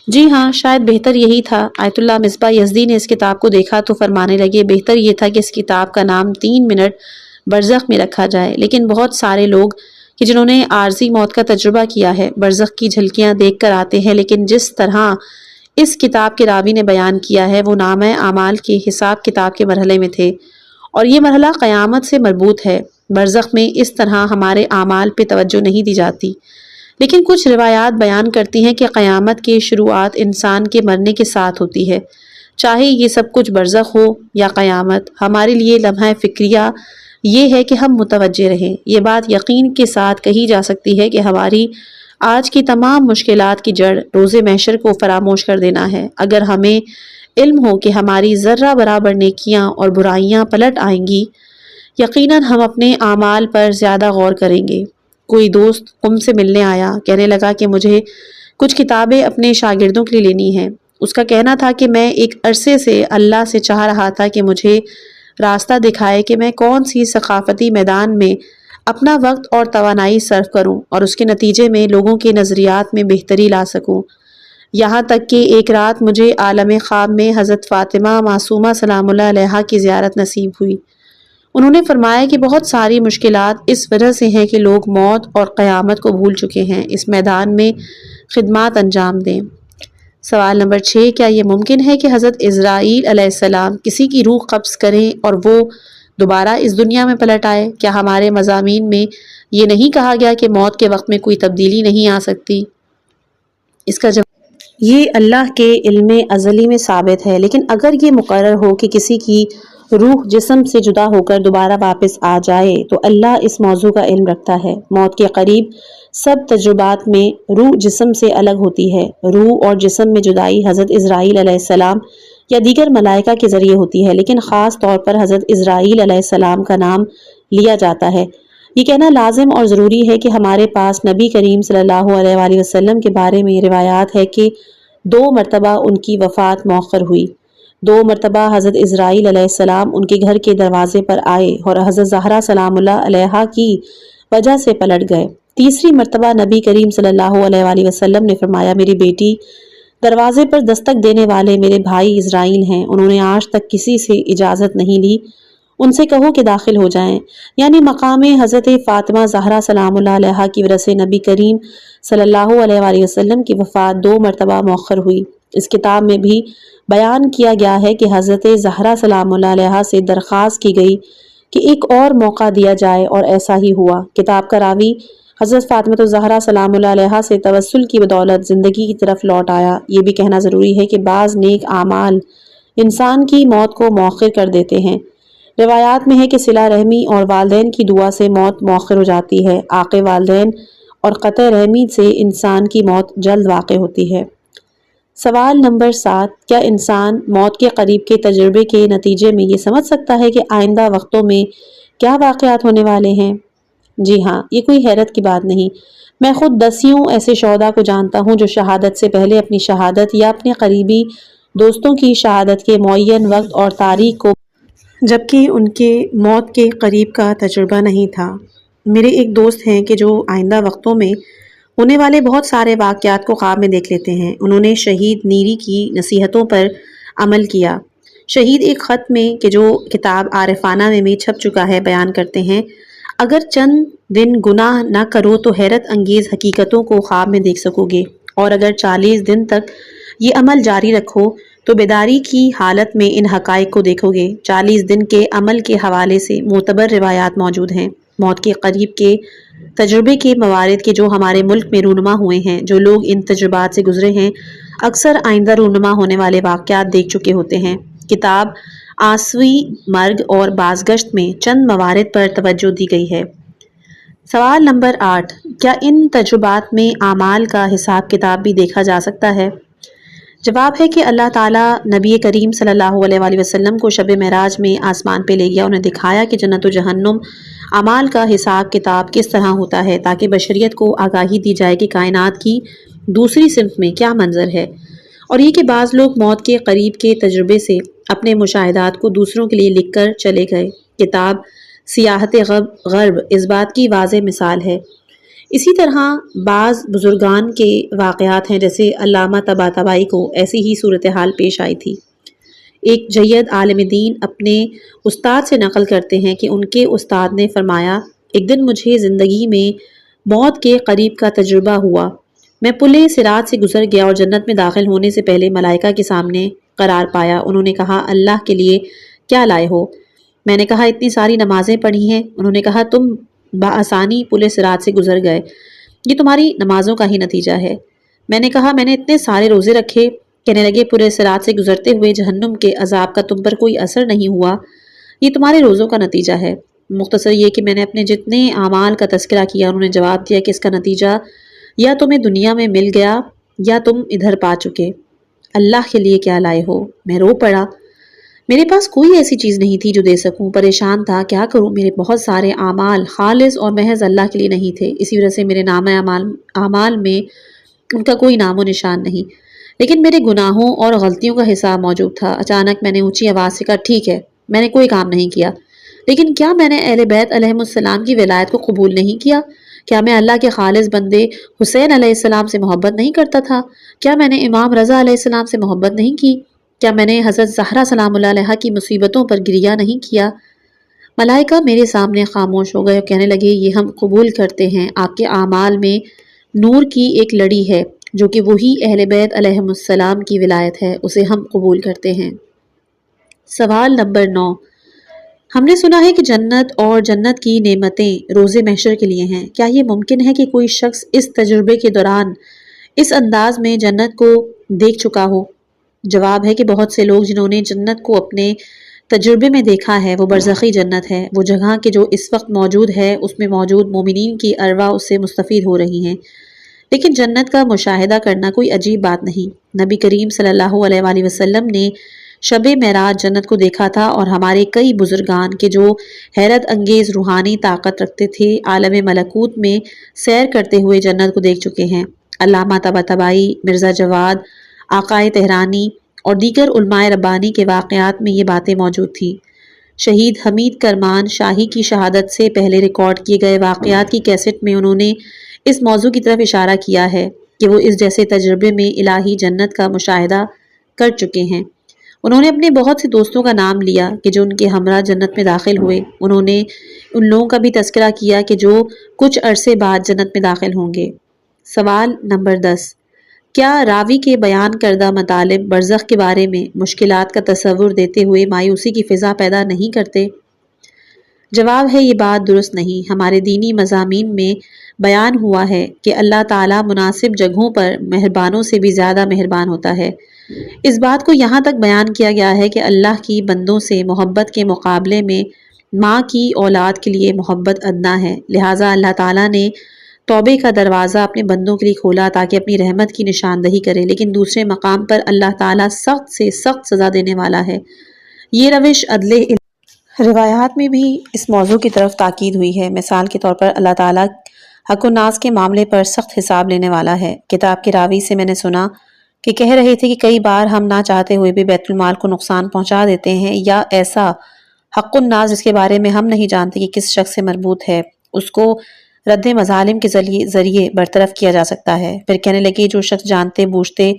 جی ہاں، شاید بہتر یہی تھا۔ آیت اللہ مصباح یزدی نے اس کتاب کو دیکھا تو فرمانے لگے، بہتر یہ تھا کہ اس کتاب کا نام 3 منٹ برزخ میں رکھا جائے، لیکن بہت سارے لوگ کہ جنہوں نے عارضی موت کا تجربہ کیا ہے برزخ کی جھلکیاں دیکھ کر آتے ہیں، لیکن جس طرح اس کتاب کے راوی نے بیان کیا ہے وہ نامہ اعمال کے حساب کتاب کے مرحلے میں تھے، اور یہ مرحلہ قیامت سے مربوط ہے۔ برزخ میں اس طرح ہمارے اعمال پہ توجہ نہیں دی جاتی، لیکن کچھ روایات بیان کرتی ہیں کہ قیامت کی شروعات انسان کے مرنے کے ساتھ ہوتی ہے۔ چاہے یہ سب کچھ برزخ ہو یا قیامت، ہمارے لیے لمحہ فکریہ یہ ہے کہ ہم متوجہ رہیں۔ یہ بات یقین کے ساتھ کہی جا سکتی ہے کہ ہماری آج کی تمام مشکلات کی جڑ روز محشر کو فراموش کر دینا ہے۔ اگر ہمیں علم ہو کہ ہماری ذرہ برابر نیکیاں اور برائیاں پلٹ آئیں گی، یقیناً ہم اپنے اعمال پر زیادہ غور کریں گے۔ کوئی دوست قم سے ملنے آیا، کہنے لگا کہ مجھے کچھ کتابیں اپنے شاگردوں کے لیے لینی ہیں۔ اس کا کہنا تھا کہ میں ایک عرصے سے اللہ سے چاہ رہا تھا کہ مجھے راستہ دکھائے کہ میں کون سی ثقافتی میدان میں اپنا وقت اور توانائی صرف کروں اور اس کے نتیجے میں لوگوں کے نظریات میں بہتری لا سکوں۔ یہاں تک کہ ایک رات مجھے عالم خواب میں حضرت فاطمہ معصومہ سلام اللہ علیہا کی زیارت نصیب ہوئی۔ انہوں نے فرمایا کہ بہت ساری مشکلات اس وجہ سے ہیں کہ لوگ موت اور قیامت کو بھول چکے ہیں، اس میدان میں خدمات انجام دیں۔ سوال نمبر 6، کیا یہ ممکن ہے کہ حضرت اسرائیل علیہ السلام کسی کی روح قبض کریں اور وہ دوبارہ اس دنیا میں پلٹ آئے؟ کیا ہمارے مضامین میں یہ نہیں کہا گیا کہ موت کے وقت میں کوئی تبدیلی نہیں آ سکتی؟ اس کا جواب: یہ اللہ کے علم ازلی میں ثابت ہے، لیکن اگر یہ مقرر ہو کہ کسی کی روح جسم سے جدا ہو کر دوبارہ واپس آ جائے تو اللہ اس موضوع کا علم رکھتا ہے۔ موت کے قریب سب تجربات میں روح جسم سے الگ ہوتی ہے۔ روح اور جسم میں جدائی حضرت اسرائیل علیہ السلام یا دیگر ملائکہ کے ذریعے ہوتی ہے، لیکن خاص طور پر حضرت اسرائیل علیہ السلام کا نام لیا جاتا ہے۔ یہ کہنا لازم اور ضروری ہے کہ ہمارے پاس نبی کریم صلی اللہ علیہ وآلہ وسلم کے بارے میں روایات ہے کہ 2 مرتبہ ان کی وفات مؤخر ہوئی۔ 2 مرتبہ حضرت اسرائیل علیہ السلام ان کے گھر کے دروازے پر آئے اور حضرت زہرا سلام اللہ علیہا کی وجہ سے پلٹ گئے۔ تیسری مرتبہ نبی کریم صلی اللہ علیہ وآلہ وسلم نے فرمایا، میری بیٹی دروازے پر دستک دینے والے میرے بھائی اسرائیل ہیں، انہوں نے آج تک کسی سے اجازت نہیں لی، ان سے کہو کہ داخل ہو جائیں۔ یعنی مقام حضرت فاطمہ زہرا سلام اللہ علیہا کی وجہ سے نبی کریم صلی اللہ علیہ وآلہ وسلم کی وفات 2 مرتبہ مؤخر ہوئی۔ اس کتاب میں بھی بیان کیا گیا ہے کہ حضرت زہرا سلام اللہ علیہا سے درخواست کی گئی کہ ایک اور موقع دیا جائے اور ایسا ہی ہوا۔ کتاب کا راوی حضرت فاطمہ زہرا سلام اللہ علیہا سے توسل کی بدولت زندگی کی طرف لوٹ آیا۔ یہ بھی کہنا ضروری ہے کہ بعض نیک اعمال انسان کی موت کو مؤخر کر دیتے ہیں۔ روایات میں ہے کہ صلہ رحمی اور والدین کی دعا سے موت مؤخر ہو جاتی ہے۔ عاق والدین اور قطع رحمی سے انسان کی موت جلد واقع ہوتی ہے۔ سوال نمبر 7، کیا انسان موت کے قریب کے تجربے کے نتیجے میں یہ سمجھ سکتا ہے کہ آئندہ وقتوں میں کیا واقعات ہونے والے ہیں؟ جی ہاں، یہ کوئی حیرت کی بات نہیں۔ میں خود دسیوں ایسے شہداء کو جانتا ہوں جو شہادت سے پہلے اپنی شہادت یا اپنے قریبی دوستوں کی شہادت کے معین وقت اور تاریخ کو، جبکہ ان کے موت کے قریب کا تجربہ نہیں تھا۔ میرے ایک دوست ہیں کہ جو آئندہ وقتوں میں ہونے والے بہت سارے واقعات کو خواب میں دیکھ لیتے ہیں۔ انہوں نے شہید نیری کی نصیحتوں پر عمل کیا۔ شہید ایک خط میں کہ جو کتاب عارفانہ میں چھپ چکا ہے بیان کرتے ہیں، اگر چند دن گناہ نہ کرو تو حیرت انگیز حقیقتوں کو خواب میں دیکھ سکو گے، اور اگر 40 دن تک یہ عمل جاری رکھو تو بیداری کی حالت میں ان حقائق کو دیکھو گے۔ 40 دن کے عمل کے حوالے سے معتبر روایات موجود ہیں۔ موت کے قریب کے تجربے کے موارد کے جو ہمارے ملک میں رونما ہوئے ہیں، جو لوگ ان تجربات سے گزرے ہیں، اکثر آئندہ رونما ہونے والے واقعات دیکھ چکے ہوتے ہیں۔ کتاب آسوی مرگ اور بازگشت میں چند موارد پر توجہ دی گئی ہے۔ سوال نمبر 8، کیا ان تجربات میں اعمال کا حساب کتاب بھی دیکھا جا سکتا ہے؟ جواب ہے کہ اللہ تعالیٰ نبی کریم صلی اللہ علیہ وآلہ وسلم کو شب معراج میں آسمان پہ لے گیا، انہیں دکھایا کہ جنت و جہنم اعمال کا حساب کتاب کس طرح ہوتا ہے، تاکہ بشریت کو آگاہی دی جائے کہ کائنات کی دوسری صنف میں کیا منظر ہے، اور یہ کہ بعض لوگ موت کے قریب کے تجربے سے اپنے مشاہدات کو دوسروں کے لیے لکھ کر چلے گئے۔ کتاب سیاحت غرب اس بات کی واضح مثال ہے۔ اسی طرح بعض بزرگان کے واقعات ہیں، جیسے علامہ طباطبائی کو ایسی ہی صورتحال پیش آئی تھی۔ ایک جید عالم دین اپنے استاد سے نقل کرتے ہیں کہ ان کے استاد نے فرمایا، ایک دن مجھے زندگی میں موت کے قریب کا تجربہ ہوا۔ میں پلِ صراط سے گزر گیا اور جنت میں داخل ہونے سے پہلے ملائکہ کے سامنے قرار پایا۔ انہوں نے کہا، اللہ کے لیے کیا لائے ہو؟ میں نے کہا، اتنی ساری نمازیں پڑھی ہیں۔ انہوں نے کہا، تم بآسانی پلِ صراط سے گزر گئے، یہ تمہاری نمازوں کا ہی نتیجہ ہے۔ میں نے کہا، میں نے اتنے سارے روزے رکھے۔ کہنے لگے، پلِ صراط سے گزرتے ہوئے جہنم کے عذاب کا تم پر کوئی اثر نہیں ہوا، یہ تمہارے روزوں کا نتیجہ ہے۔ مختصر یہ کہ میں نے اپنے جتنے اعمال کا تذکرہ کیا، انہوں نے جواب دیا کہ اس کا نتیجہ یا تمہیں دنیا میں مل گیا یا تم ادھر پا چکے۔ اللہ کے لیے کیا لائے ہو؟ میں رو پڑا۔ میرے پاس کوئی ایسی چیز نہیں تھی جو دے سکوں، پریشان تھا، کیا کروں؟ میرے بہت سارے اعمال خالص اور محض اللہ کے لیے نہیں تھے، اسی وجہ سے میرے نامہ اعمال میں ان کا کوئی نام و نشان نہیں، لیکن میرے گناہوں اور غلطیوں کا حساب موجود تھا۔ اچانک میں نے اونچی آواز سے کہا، ٹھیک ہے، میں نے کوئی کام نہیں کیا، لیکن کیا میں نے اہل بیت علیہم السلام کی ولایت کو قبول نہیں کیا؟ کیا میں اللہ کے خالص بندے حسین علیہ السلام سے محبت نہیں کرتا تھا؟ کیا میں نے امام رضا علیہ السلام سے محبت نہیں کی؟ کیا میں نے حضرت زہرا سلام اللہ علیہا کی مصیبتوں پر گریہ نہیں کیا؟ ملائکہ میرے سامنے خاموش ہو گئے اور کہنے لگے، یہ ہم قبول کرتے ہیں، آپ کے اعمال میں نور کی ایک لڑی ہے جو کہ وہی اہل بیت علیہم السلام کی ولایت ہے، اسے ہم قبول کرتے ہیں۔ سوال نمبر 9، ہم نے سنا ہے کہ جنت اور جنت کی نعمتیں روز محشر کے لیے ہیں، کیا یہ ممکن ہے کہ کوئی شخص اس تجربے کے دوران اس انداز میں جنت کو دیکھ چکا ہو؟ جواب ہے کہ بہت سے لوگ جنہوں نے جنت کو اپنے تجربے میں دیکھا ہے، وہ برزخی جنت ہے، وہ جگہ کہ جو اس وقت موجود ہے، اس میں موجود مومنین کی ارواح اس سے مستفید ہو رہی ہیں۔ لیکن جنت کا مشاہدہ کرنا کوئی عجیب بات نہیں۔ نبی کریم صلی اللہ علیہ وآلہ وسلم نے شب معراج جنت کو دیکھا تھا، اور ہمارے کئی بزرگان کہ جو حیرت انگیز روحانی طاقت رکھتے تھے، عالم ملکوت میں سیر کرتے ہوئے جنت کو دیکھ چکے ہیں۔ علامہ طباطبائی، مرزا جواد، آقائے تہرانی اور دیگر علماء ربانی کے واقعات میں یہ باتیں موجود تھیں۔ شہید حمید کرمان شاہی کی شہادت سے پہلے ریکارڈ کیے گئے واقعات کی کیسٹ میں انہوں نے اس موضوع کی طرف اشارہ کیا ہے کہ وہ اس جیسے تجربے میں الہی جنت کا مشاہدہ کر چکے ہیں۔ انہوں نے اپنے بہت سے دوستوں کا نام لیا کہ جو ان کے ہمراہ جنت میں داخل ہوئے۔ انہوں نے ان لوگوں کا بھی تذکرہ کیا کہ جو کچھ عرصے بعد جنت میں داخل ہوں گے۔ سوال نمبر 10، کیا راوی کے بیان کردہ مطالب برزخ کے بارے میں مشکلات کا تصور دیتے ہوئے مایوسی کی فضا پیدا نہیں کرتے؟ جواب ہے، یہ بات درست نہیں۔ ہمارے دینی مضامین میں بیان ہوا ہے کہ اللہ تعالیٰ مناسب جگہوں پر مہربانوں سے بھی زیادہ مہربان ہوتا ہے۔ اس بات کو یہاں تک بیان کیا گیا ہے کہ اللہ کی بندوں سے محبت کے مقابلے میں ماں کی اولاد کے لیے محبت ادنا ہے، لہٰذا اللہ تعالیٰ نے توبے کا دروازہ اپنے بندوں کے لیے کھولا تاکہ اپنی رحمت کی نشاندہی کرے، لیکن دوسرے مقام پر اللہ تعالیٰ سخت سے سخت سزا دینے والا ہے۔ یہ روش عدل روایات میں بھی اس موضوع کی طرف تاکید ہوئی ہے۔ مثال کے طور پر اللہ تعالیٰ حق و ناز کے معاملے پر سخت حساب لینے والا ہے۔ کتاب کے راوی سے میں نے سنا کہ کہہ رہے تھے کہ کئی بار ہم نہ چاہتے ہوئے بھی بیت المال کو نقصان پہنچا دیتے ہیں، یا ایسا حق الناز جس کے بارے میں ہم نہیں جانتے کہ کس شخص سے مربوط ہے، اس کو رد مظالم کے ذریعے برطرف کیا جا سکتا ہے۔ پھر کہنے لگے جو شخص جانتے بوجھتے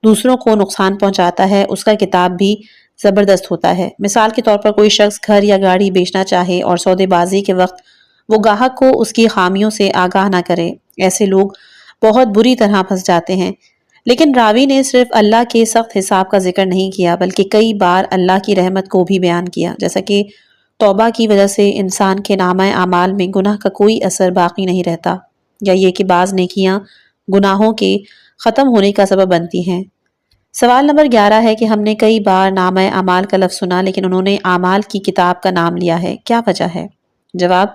دوسروں کو نقصان پہنچاتا ہے اس کا کتاب بھی زبردست ہوتا ہے۔ مثال کے طور پر کوئی شخص گھر یا گاڑی بیچنا چاہے اور سودے بازی کے وقت وہ گاہک کو اس کی خامیوں سے آگاہ نہ کرے، ایسے لوگ بہت بری طرح پھنس جاتے ہیں۔ لیکن راوی نے صرف اللہ کے سخت حساب کا ذکر نہیں کیا بلکہ کئی بار اللہ کی رحمت کو بھی بیان کیا، جیسا کہ توبہ کی وجہ سے انسان کے نامہ اعمال میں گناہ کا کوئی اثر باقی نہیں رہتا، یا یہ کہ بعض نیکیاں گناہوں کے ختم ہونے کا سبب بنتی ہیں۔ سوال نمبر 11 ہے کہ ہم نے کئی بار نامہ اعمال کا لفظ سنا لیکن انہوں نے اعمال کی کتاب کا نام لیا ہے، کیا وجہ ہے؟ جواب: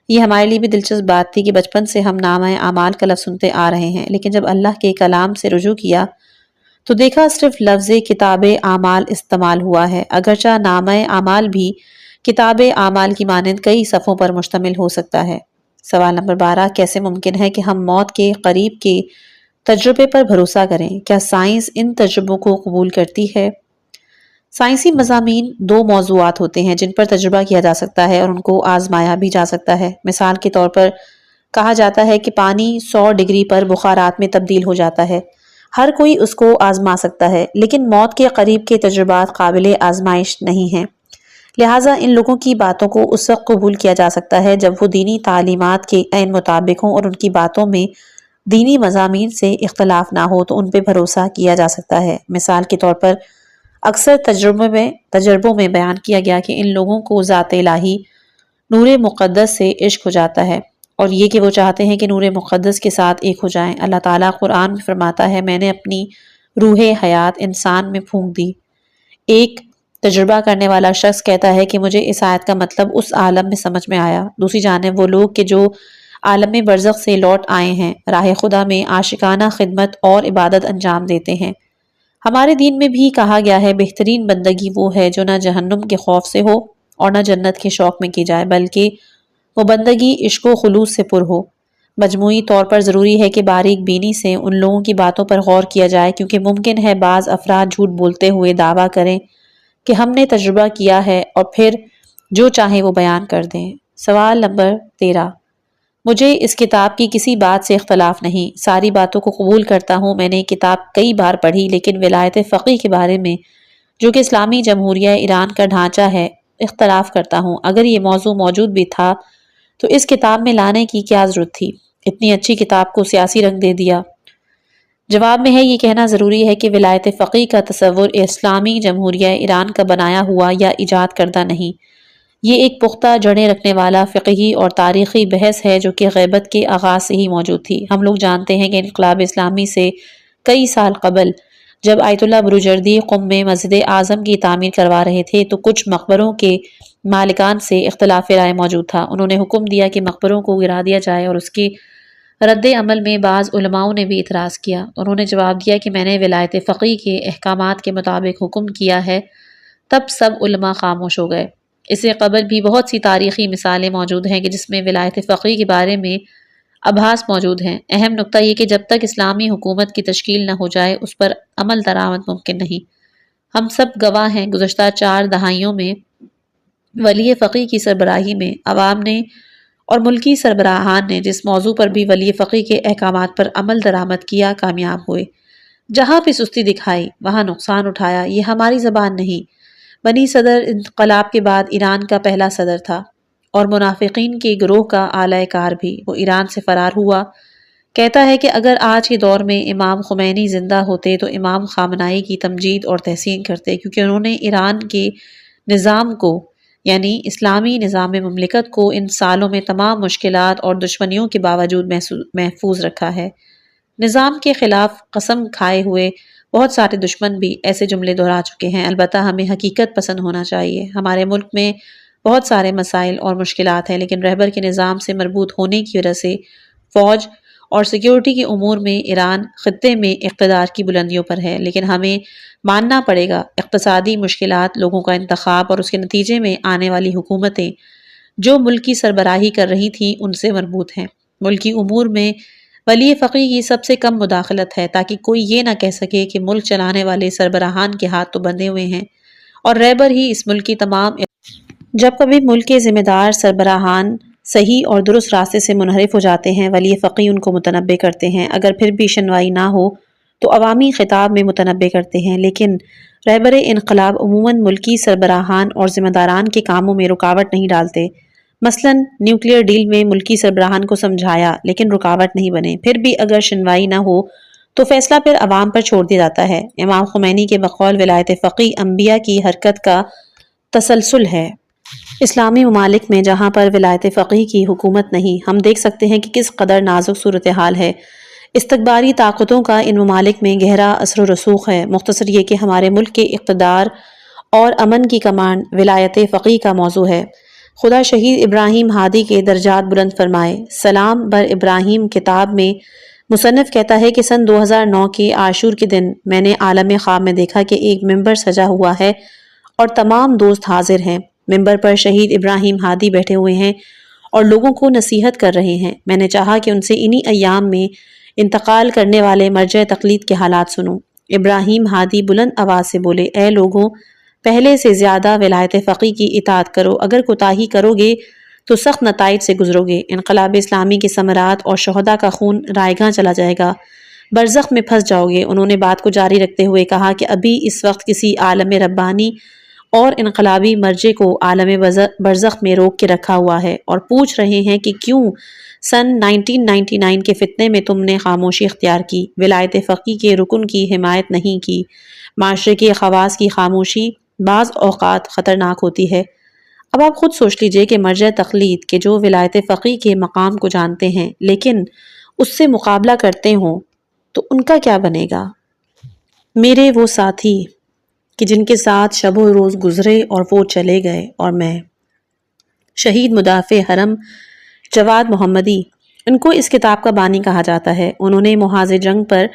یہ ہمارے لیے بھی دلچسپ بات تھی کہ بچپن سے ہم نامہ اعمال کا لفظ سنتے آ رہے ہیں، لیکن جب اللہ کے کلام سے رجوع کیا تو دیکھا صرف لفظ کتاب اعمال استعمال ہوا ہے، اگرچہ نامہ اعمال بھی کتاب اعمال کی مانند کئی صفحوں پر مشتمل ہو سکتا ہے۔ سوال نمبر 12: کیسے ممکن ہے کہ ہم موت کے قریب کے تجربے پر بھروسہ کریں؟ کیا سائنس ان تجربوں کو قبول کرتی ہے؟ سائنسی مضامین دو موضوعات ہوتے ہیں جن پر تجربہ کیا جا سکتا ہے اور ان کو آزمایا بھی جا سکتا ہے۔ مثال کے طور پر کہا جاتا ہے کہ پانی 100 ڈگری پر بخارات میں تبدیل ہو جاتا ہے۔ ہر کوئی اس کو آزما سکتا ہے، لیکن موت کے قریب کے تجربات قابل آزمائش نہیں ہیں۔ لہٰذا ان لوگوں کی باتوں کو اس وقت قبول کیا جا سکتا ہے جب وہ دینی تعلیمات کے عین مطابق ہوں اور ان کی باتوں میں دینی مضامین سے اختلاف نہ ہو تو ان پہ بھروسہ کیا جا سکتا ہے۔ مثال کے طور پر اکثر تجربوں میں بیان کیا گیا کہ ان لوگوں کو ذات الہی نور مقدس سے عشق ہو جاتا ہے، اور یہ کہ وہ چاہتے ہیں کہ نور مقدس کے ساتھ ایک ہو جائیں۔ اللہ تعالیٰ قرآن میں فرماتا ہے، میں نے اپنی روح حیات انسان میں پھونک دی۔ ایک تجربہ کرنے والا شخص کہتا ہے کہ مجھے اس آیت کا مطلب اس عالم میں سمجھ میں آیا۔ دوسری جانب وہ لوگ کہ جو عالم برزخ سے لوٹ آئے ہیں راہ خدا میں عاشقانہ خدمت اور عبادت انجام دیتے ہیں۔ ہمارے دین میں بھی کہا گیا ہے بہترین بندگی وہ ہے جو نہ جہنم کے خوف سے ہو اور نہ جنت کے شوق میں کی جائے، بلکہ وہ بندگی عشق و خلوص سے پر ہو۔ مجموعی طور پر ضروری ہے کہ باریک بینی سے ان لوگوں کی باتوں پر غور کیا جائے، کیونکہ ممکن ہے بعض افراد جھوٹ بولتے ہوئے دعویٰ کریں کہ ہم نے تجربہ کیا ہے اور پھر جو چاہیں وہ بیان کر دیں۔ سوال نمبر 13: مجھے اس کتاب کی کسی بات سے اختلاف نہیں، ساری باتوں کو قبول کرتا ہوں۔ میں نے کتاب کئی بار پڑھی لیکن ولایت فقیہ کے بارے میں، جو کہ اسلامی جمہوریہ ایران کا ڈھانچہ ہے، اختلاف کرتا ہوں۔ اگر یہ موضوع موجود بھی تھا تو اس کتاب میں لانے کی کیا ضرورت تھی؟ اتنی اچھی کتاب کو سیاسی رنگ دے دیا۔ جواب میں ہے یہ کہنا ضروری ہے کہ ولایت فقیہ کا تصور اسلامی جمہوریہ ایران کا بنایا ہوا یا ایجاد کردہ نہیں، یہ ایک پختہ جڑیں رکھنے والا فقہی اور تاریخی بحث ہے جو کہ غیبت کے آغاز سے ہی موجود تھی۔ ہم لوگ جانتے ہیں کہ انقلاب اسلامی سے کئی سال قبل جب آیت اللہ بروجردی قم میں مسجد اعظم کی تعمیر کروا رہے تھے تو کچھ مقبروں کے مالکان سے اختلاف رائے موجود تھا۔ انہوں نے حکم دیا کہ مقبروں کو گرا دیا جائے اور اس کے رد عمل میں بعض علماؤں نے بھی اعتراض کیا۔ انہوں نے جواب دیا کہ میں نے ولایت فقیہ کے احکامات کے مطابق حکم کیا ہے۔ تب سب علماء خاموش ہو گئے۔ اس سے قبل بھی بہت سی تاریخی مثالیں موجود ہیں کہ جس میں ولایت فقیہ کے بارے میں ابحاث موجود ہیں۔ اہم نکتہ یہ کہ جب تک اسلامی حکومت کی تشکیل نہ ہو جائے اس پر عمل درآمد ممکن نہیں۔ ہم سب گواہ ہیں گزشتہ 4 دہائیوں میں ولی فقیہ کی سربراہی میں عوام نے اور ملکی سربراہان نے جس موضوع پر بھی ولی فقیہ کے احکامات پر عمل درآمد کیا کامیاب ہوئے۔ جہاں بھی سستی دکھائی وہاں نقصان اٹھایا۔ یہ ہماری زبان نہیں، بنی صدر انقلاب کے بعد ایران کا پہلا صدر تھا اور منافقین کے گروہ کا اعلی کار بھی، وہ ایران سے فرار ہوا۔ کہتا ہے کہ اگر آج کے دور میں امام خمینی زندہ ہوتے تو امام خامنائی کی تمجید اور تحسین کرتے، کیونکہ انہوں نے ایران کے نظام کو یعنی اسلامی نظام مملکت کو ان سالوں میں تمام مشکلات اور دشمنیوں کے باوجود محفوظ رکھا ہے۔ نظام کے خلاف قسم کھائے ہوئے بہت سارے دشمن بھی ایسے جملے دہرا چکے ہیں۔ البتہ ہمیں حقیقت پسند ہونا چاہیے۔ ہمارے ملک میں بہت سارے مسائل اور مشکلات ہیں، لیکن رہبر کے نظام سے مربوط ہونے کی وجہ سے فوج اور سیکیورٹی کے امور میں ایران خطے میں اقتدار کی بلندیوں پر ہے، لیکن ہمیں ماننا پڑے گا اقتصادی مشکلات، لوگوں کا انتخاب اور اس کے نتیجے میں آنے والی حکومتیں جو ملک کی سربراہی کر رہی تھیں ان سے مربوط ہیں۔ ملکی امور میں ولی فقیہ کی سب سے کم مداخلت ہے تاکہ کوئی یہ نہ کہہ سکے کہ ملک چلانے والے سربراہان کے ہاتھ تو بندھے ہوئے ہیں اور رہبر ہی اس ملک کی تمام۔ جب کبھی ملک کے ذمہ دار سربراہان صحیح اور درست راستے سے منحرف ہو جاتے ہیں، ولی فقیہ ان کو متنبع کرتے ہیں، اگر پھر بھی شنوائی نہ ہو تو عوامی خطاب میں متنبع کرتے ہیں، لیکن رہبر انقلاب عموماً ملکی سربراہان اور ذمہ داران کے کاموں میں رکاوٹ نہیں ڈالتے۔ مثلاً نیوکلیئر ڈیل میں ملکی سربراہان کو سمجھایا لیکن رکاوٹ نہیں بنے، پھر بھی اگر شنوائی نہ ہو تو فیصلہ پھر عوام پر چھوڑ دیا جاتا ہے۔ امام خمینی کے بقول ولایت فقیہ انبیاء کی حرکت کا تسلسل ہے۔ اسلامی ممالک میں جہاں پر ولایت فقیہ کی حکومت نہیں، ہم دیکھ سکتے ہیں کہ کس قدر نازک صورتحال ہے۔ استکباری طاقتوں کا ان ممالک میں گہرا اثر و رسوخ ہے۔ مختصر یہ کہ ہمارے ملک کے اقتدار اور امن کی کمانڈ ولایت فقیہ کا موضوع ہے۔ خدا شہید ابراہیم ہادی کے درجات بلند فرمائے۔ سلام بر ابراہیم کتاب میں مصنف کہتا ہے کہ سن 2009 کے عاشور کے دن میں نے عالم خواب میں دیکھا کہ ایک ممبر سجا ہوا ہے اور تمام دوست حاضر ہیں۔ ممبر پر شہید ابراہیم ہادی بیٹھے ہوئے ہیں اور لوگوں کو نصیحت کر رہے ہیں۔ میں نے چاہا کہ ان سے انہی ایام میں انتقال کرنے والے مرجع تقلید کے حالات سنوں۔ ابراہیم ہادی بلند آواز سے بولے، اے لوگوں، پہلے سے زیادہ ولایت فقیہ کی اطاعت کرو، اگر کوتاہی کرو گے تو سخت نتائج سے گزرو گے۔ انقلاب اسلامی کے ثمرات اور شہداء کا خون رائے گاں چلا جائے گا، برزخ میں پھنس جاؤ گے۔ انہوں نے بات کو جاری رکھتے ہوئے کہا کہ ابھی اس وقت کسی عالم ربانی اور انقلابی مرجع کو عالم برزخ میں روک کے رکھا ہوا ہے اور پوچھ رہے ہیں کہ کیوں سن 1999 کے فتنے میں تم نے خاموشی اختیار کی، ولایت فقیہ کے رکن کی حمایت نہیں کی۔ معاشرے کے خواص کی خاموشی بعض اوقات خطرناک ہوتی ہے۔ اب آپ خود سوچ لیجئے کہ مرجع تقلید کے جو ولایت فقیہ کے مقام کو جانتے ہیں لیکن اس سے مقابلہ کرتے ہوں تو ان کا کیا بنے گا؟ میرے وہ ساتھی کہ جن کے ساتھ شب و روز گزرے اور وہ چلے گئے، اور میں شہید مدافع حرم جواد محمدی، ان کو اس کتاب کا بانی کہا جاتا ہے۔ انہوں نے محاذ جنگ پر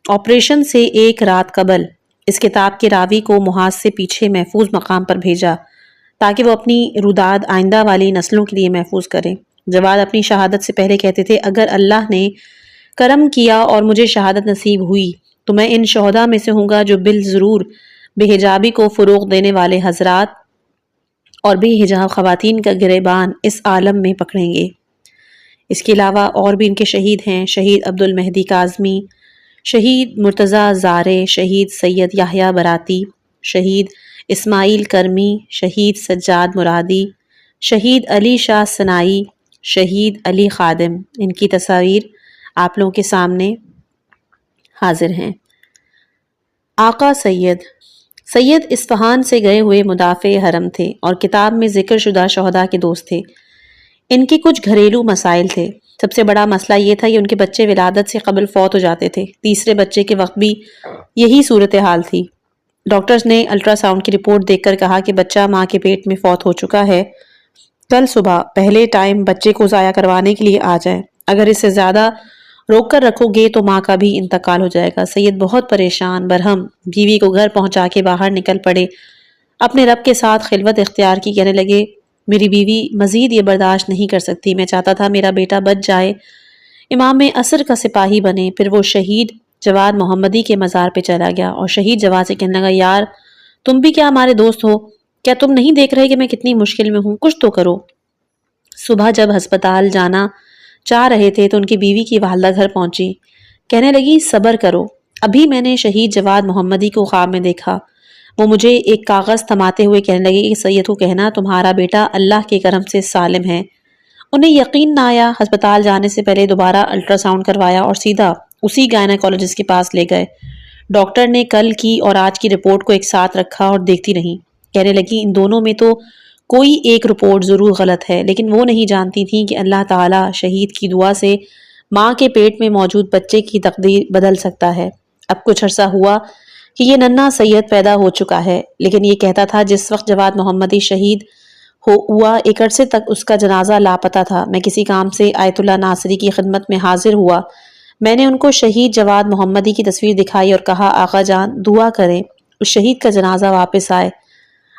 آپریشن سے ایک رات قبل اس کتاب کے راوی کو محاذ سے پیچھے محفوظ مقام پر بھیجا تاکہ وہ اپنی روداد آئندہ والی نسلوں کے لیے محفوظ کریں۔ جواد اپنی شہادت سے پہلے کہتے تھے، اگر اللہ نے کرم کیا اور مجھے شہادت نصیب ہوئی تو میں ان شہداء میں سے ہوں گا جو بالضرور بے حجابی کو فروغ دینے والے حضرات اور بے حجاب خواتین کا گریبان اس عالم میں پکڑیں گے۔ اس کے علاوہ اور بھی ان کے شہید ہیں، شہید عبد المہدی کاظمی، شہید مرتضی زارے، شہید سید یحییٰ براتی، شہید اسماعیل کرمی، شہید سجاد مرادی، شہید علی شاہ سنائی، شہید علی خادم۔ ان کی تصاویر آپ لوگوں کے سامنے حاضر ہیں۔ آقا سید اصفہان سے گئے ہوئے مدافع حرم تھے اور کتاب میں ذکر شدہ شہداء کے دوست تھے۔ ان کے کچھ گھریلو مسائل تھے۔ سب سے بڑا مسئلہ یہ تھا کہ ان کے بچے ولادت سے قبل فوت ہو جاتے تھے۔ تیسرے بچے کے وقت بھی یہی صورتحال تھی۔ ڈاکٹرز نے الٹرا ساؤنڈ کی رپورٹ دیکھ کر کہا کہ بچہ ماں کے پیٹ میں فوت ہو چکا ہے۔ کل صبح پہلے ٹائم بچے کو ضائع کروانے کے لیے آ جائیں، اگر اس سے زیادہ روک کر رکھو گے تو ماں کا بھی انتقال ہو جائے گا۔ سید بہت پریشان برہم بیوی کو گھر پہنچا کے باہر نکل پڑے، اپنے رب کے ساتھ خلوت اختیار کی، کہنے لگے میری بیوی مزید یہ برداشت نہیں کر سکتی، میں چاہتا تھا میرا بیٹا بچ جائے، امام عصر کا سپاہی بنے۔ پھر وہ شہید جواد محمدی کے مزار پہ چلا گیا اور شہید جواد سے کہنے لگا، یار تم بھی کیا ہمارے دوست ہو؟ کیا تم نہیں دیکھ رہے کہ میں کتنی مشکل میں ہوں؟ کچھ تو کرو۔ صبح جب ہسپتال جانا چاہ رہے تھے تو ان کی بیوی کی والدہ گھر پہنچی، کہنے لگی صبر کرو، ابھی میں نے شہید جواد محمدی کو خواب میں دیکھا۔ وہ مجھے ایک کاغذ تھماتے ہوئے کہنے لگے کہ سید کو کہنا تمہارا بیٹا اللہ کے کرم سے سالم ہے۔ انہیں یقین نہ آیا، ہسپتال جانے سے پہلے دوبارہ الٹرا ساؤنڈ کروایا اور سیدھا اسی گائنیکولوجسٹ کے پاس لے گئے۔ ڈاکٹر نے کل کی اور آج کی رپورٹ کو ایک ساتھ رکھا اور دیکھتی رہی، کہنے لگی ان دونوں میں تو کوئی ایک رپورٹ ضرور غلط ہے، لیکن وہ نہیں جانتی تھیں کہ اللہ تعالیٰ شہید کی دعا سے ماں کے پیٹ میں موجود بچے کی تقدیر بدل سکتا ہے۔ اب کچھ عرصہ ہوا کہ یہ ننھا سید پیدا ہو چکا ہے، لیکن یہ کہتا تھا جس وقت جواد محمدی شہید ہوا ایک عرصے تک اس کا جنازہ لاپتہ تھا۔ میں کسی کام سے آیت اللہ ناصری کی خدمت میں حاضر ہوا۔ میں نے ان کو شہید جواد محمدی کی تصویر دکھائی اور کہا آقا جان دعا کریں اس شہید کا جنازہ واپس آئے۔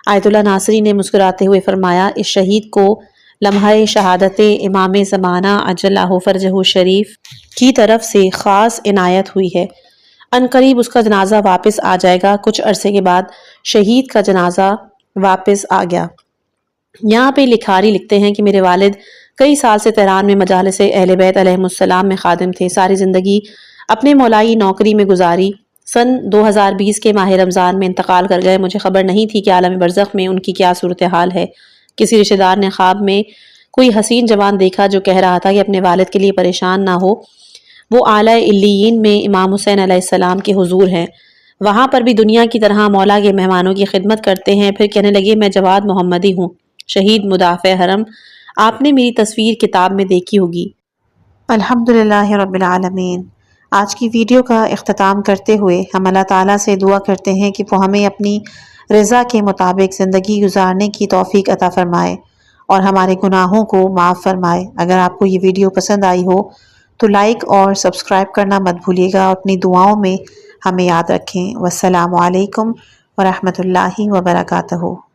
آیت اللہ ناصری نے مسکراتے ہوئے فرمایا اس شہید کو لمحہ شہادت امام زمانہ عجلہ فرجہ شریف کی طرف سے خاص عنایت ہوئی ہے، ان قریب اس کا جنازہ واپس آ جائے گا۔ کچھ عرصے کے بعد شہید کا جنازہ واپس آ گیا۔ یہاں پہ لکھاری لکھتے ہیں کہ میرے والد کئی سال سے تہران میں مجالس اہل بیت علیہم السلام میں خادم تھے، ساری زندگی اپنے مولائی نوکری میں گزاری۔ سن 2020 کے ماہ رمضان میں انتقال کر گئے۔ مجھے خبر نہیں تھی کہ عالم برزخ میں ان کی کیا صورتحال ہے۔ کسی رشتہ دار نے خواب میں کوئی حسین جوان دیکھا جو کہہ رہا تھا کہ اپنے والد کے لیے پریشان نہ ہو، وہ اعلیٰ علیین میں امام حسین علیہ السلام کے حضور ہیں، وہاں پر بھی دنیا کی طرح مولا کے مہمانوں کی خدمت کرتے ہیں۔ پھر کہنے لگے میں جواد محمدی ہوں، شہید مدافع حرم، آپ نے میری تصویر کتاب میں دیکھی ہوگی۔ الحمدللہ رب العالمین۔ آج کی ویڈیو کا اختتام کرتے ہوئے ہم اللہ تعالیٰ سے دعا کرتے ہیں کہ وہ ہمیں اپنی رضا کے مطابق زندگی گزارنے کی توفیق عطا فرمائے اور ہمارے گناہوں کو معاف فرمائے۔ اگر آپ کو یہ ویڈیو پسند آئی ہو تو لائک اور سبسکرائب کرنا مت بھولیے گا، اور اپنی دعاؤں میں ہمیں یاد رکھیں۔ والسلام علیکم ورحمۃ اللہ وبرکاتہ۔